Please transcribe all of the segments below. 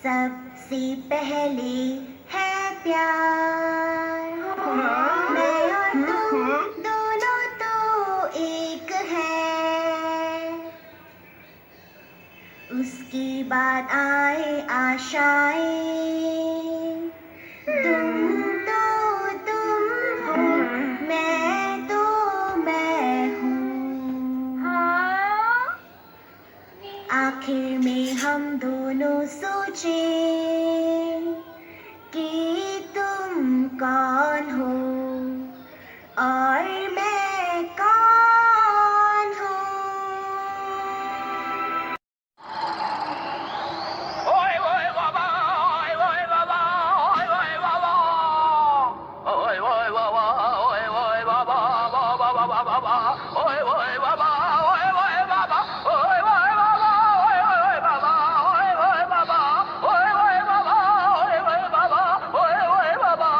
सबसे पहले है प्यार, मैं और तुम दोनों तो एक हैं। उसके बाद आए आशाएं, तुम हो, मैं तो मैं हूँ। आखिर में हम दोनों सोचे कि तुम कौन हो और मैं कौन हूँ। ओए ओए बाबा, ओए ओए बाबा, ओए ओए बाबा, ओए ओए बाबा, ओए ओए बाबा, बाबा बाबा बाबा, ओए ओए बाबा, ओए ओए बाबा, ओए ओए बाबा, ओए ओए बाबा, ओए ओए बाबा, ओए ओए बाबा, ओए ओए बाबा, ओए ओए बाबा,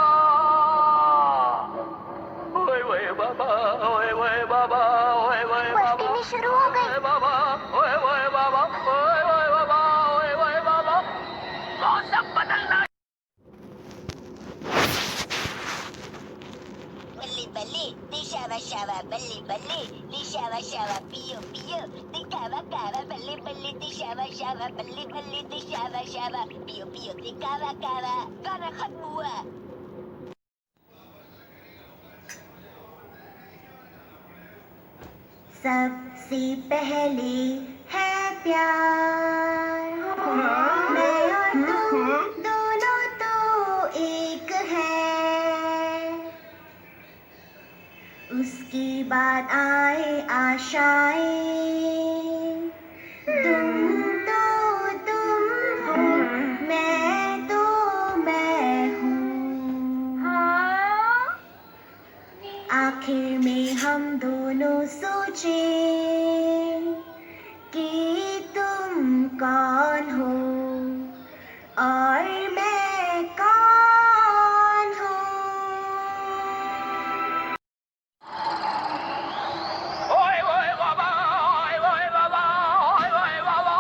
ओए ओए बाबा, ओए ओए बाबा, ओए ओए बाबा, शुरू हो गई। बाबा, ओए ओए बाबा, ओए ओए बाबा, ओए ओए बाबा, मौसम बदलना। बल्ली बल्ली दिशावा शावा बल्ली बल्ली दिशावा शावा पियो पियो दिखावा कावा बल्ली बल्ली दिशावा शावा बल्ली बल्ली दिशावा शावा पियो पियो दिखावा कावा गाना खत्म हुआ। सबसे पहले है प्यार, मैं और तुम दोनों तो एक हैं। उसके बाद आए आशाएं, तुम हो, मैं तो मैं हूँ। आखिर में हम दोनों सोचे कि तुम कौन हो और मैं कौन हूँ। ओए ओए बाबा, ओए ओए बाबा, ओए ओए बाबा,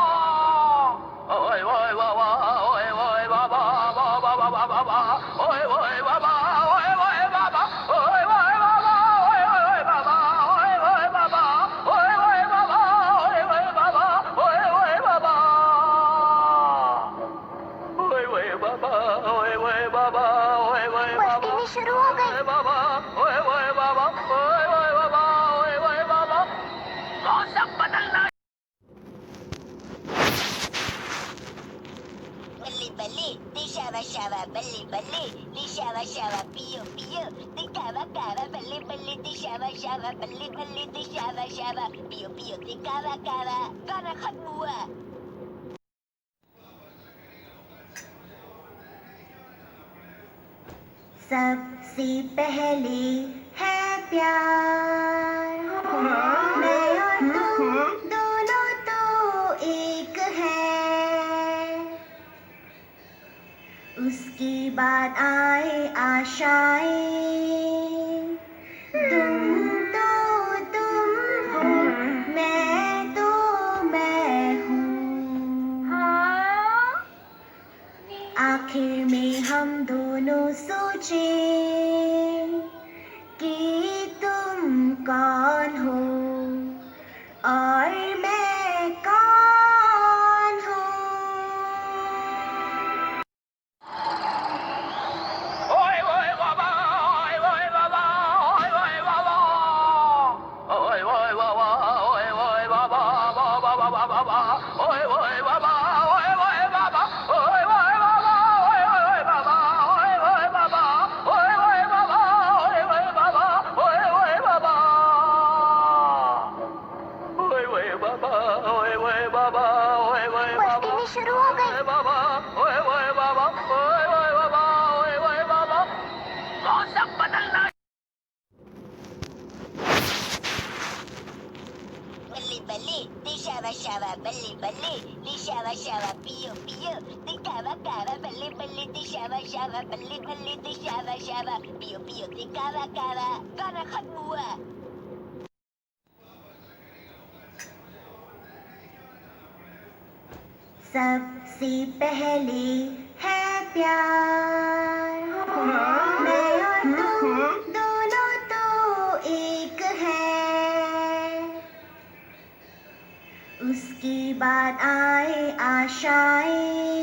ओए ओए बाबा, ओए ओए बाबा, बाबा बाबा बाबा, ओए ओए बाबा, ओए ओए बाबा, ओए ओए बाबा, ओए ओए बाबा, ओए ओए बाबा, ओए ओए बाबा, ओए ओए बाबा, ओए ओए बाबा, ओए ओए बाबा, ओए ओए बाबा, ओए ओए बाबा, शुरू हो गई। ओए बाबा, ओए ओए बाबा, ओए ओए बाबा, ओए ओए बाबा, मौसम बदलना। बल्ली बल्ली दिशावा शावा बल्ली बल्ली दिशावा शावा पियो पियो दिखावा कावा बल्ली बल्ली दिशावा शावा बल्ली बल्ली दिशावा शावा पियो पियो दिखावा कावा गाना खत्म हुआ। सबसे पहले है प्यार, मैं और तुम दोनों तो एक हैं। उसके बाद आए आशाएं, तुम हो, मैं तो मैं हूँ। आखिर में हम दोनों सोचे कि तुम कौन हो और मैं कौन हूँ। ओए ओए बाबा, ओए ओए बाबा, ओए ओए बाबा, ओए ओए बाबा, ओए ओए बाबा, बाबा बाबा बाबा, ओए ओए बाबा, ओए ओए बाबा, ओए ओए बाबा, ओए ओए बाबा, ओए ओए बाबा, ओए ओए बाबा, ओए ओए बाबा, ओए ओए बाबा, ओए ओए बाबा, ओए ओए बाबा, ओए ओए बाबा, शुरू हो गई। ओए बाबा, ओए ओए बाबा, ओए ओए बाबा, ओए ओए बाबा, मौसम बदलना। बल्ली बल्ली दिशावा शावा बल्ली बल्ली दिशावा शावा पियो पियो दिखावा कावा बल्ली बल्ली दिशावा शावा बल्ली बल्ली दिशावा शावा पियो पियो दिखावा कावा गाना खत्म हुआ। सबसे पहले है प्यार, मैं और तुम दोनों तो एक हैं। उसके बाद आए आशाएं,